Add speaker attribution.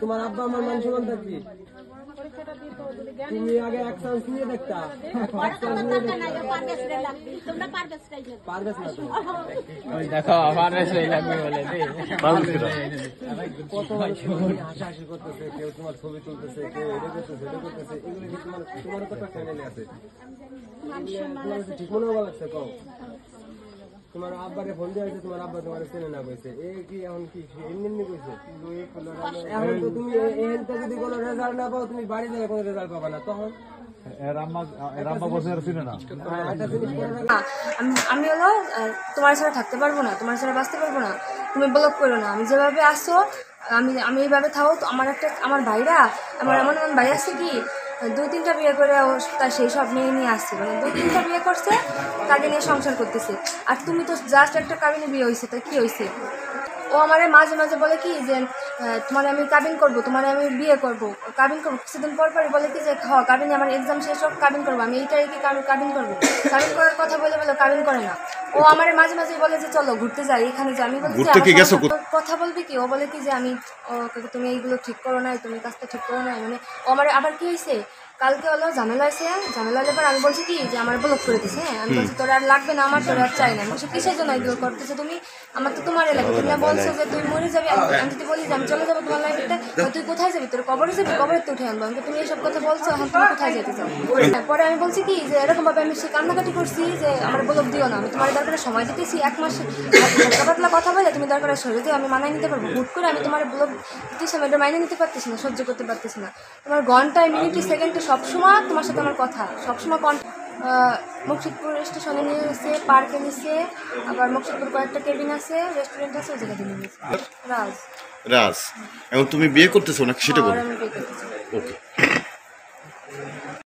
Speaker 1: তোমার আব্বা আমার মান সম্মান থাকবি। তুমি আগে এক চান্স নিয়ে দেখতা, হাসাহাসি করতেছে, কেউ তোমার ছবি তুলতেছে, কেউ এটা করতেছে এটা করতেছে, এগুলো কি তোমার কত ফ্যামিলি আছে? ঠিক মনে হওয়া লাগছে কম। তোমার আব্বারে ফোন দিয়ে তোমার আব্বা তোমার চেনে না কইছে, এ কি এখন কি এমনি কইছে? এখন তো তুমি এখানটা যদি কোনো রেজাল্ট না পাও, তুমি বাড়ি যাবে কোনো রেজাল্ট পাবা না। তখন
Speaker 2: আমি হলো তোমার ছাড়া থাকতে পারবো না, তোমার ছাড়া বাঁচতে পারবো না, তুমি ব্লক করো না। আমি যেভাবে আসো আমি এইভাবে থাকো। আমার ভাইরা আমার এমন এমন ভাই আছে কি 2-3টা বিয়ে করে তার সেই সব মেয়ে নিয়ে আসছে, মানে 2-3টা বিয়ে করছে, তাকে নিয়ে সংসার করতেছে। আর তুমি তো জাস্ট একটা কাবিনে বিয়ে হয়েছে, তাই কি হয়েছে? ও আমার মাঝে মাঝে বলে কি যে তোমার আমি কাবিন করবো, তোমার আমি বিয়ে করবো, কাবিন করবো। কিছুদিন পর পরই বলে কি যে কাবিনে আমার এক্সাম শেষ হোক, কাবিন করবো, আমি এই তারিখে কাবিন করবো। কাবিন করার কথা বলে কাবিন করে না। ও আমার মাঝে মাঝে বলে যে চলো ঘুরতে যাই, এখানে যাই। আমি বলি কথা বলবি কি? ও বলে কি যে আমি তুমি এইগুলো ঠিক করো না, তুমি কাজটা ঠিক করো না। মানে ও আমার আবার কি হয়েছে, কালকে হলো ঝামেলা হয়েছে, ঝামেলা হলে পর আমি বলছি কি যে আমার ব্লক করে দিছে। হ্যাঁ, আমি বলছি তোর আর লাগবে না, আমার তোর আর চাই না। বলছি কিসের জন্য এগুলো করতেছো তুমি? আমার তো তোমার এলাকা, তুমি না বলছো যে তুই মরে যাবি। আমি যদি বলি যে আমি চলে যাবো তোমার লাইফে, তুই কোথায় যাবি? তোর কবরে যাবি, কবরে তো উঠে আনবো। আমাকে তুমি এইসব কথা বলছো, এখন তুমি কোথায় যেতে চাও? পরে আমি বলছি কি যে এরকম ভাবে আমি সে কান্নাকাটি করছি যে আমার ব্লক দিও না, আমি তোমার দরকারে সময় দিতেছি 1 মাস, পাতলা কথা বলে তুমি দরকারে সরে দিও, আমি মানায় নিতে পারবো। হুট করে আমি তোমার ব্লক দিতেছি, আমি এটা মাইনে নিতে পারতেছি না, সহ্য করতে পারতেছি না। তোমার ঘন্টায় মিনিটে সেকেন্ডে সবসময় তোমার সাথে আমার কথা, সবসময় মুকসিদপুর স্টেশনে নিয়ে গেছে, পার্কে নিচ্ছে, আবার মুকসিদপুর কয়েকটা কেবিন আছে, রেস্টুরেন্ট আছে, ওই জায়গায় নিয়ে গেছে। রাজ
Speaker 3: রাজ, এখন তুমি বিয়ে করতেছো নাকি সেটা বলো।
Speaker 2: আমি বিয়ে করতেছি।
Speaker 3: ওকে।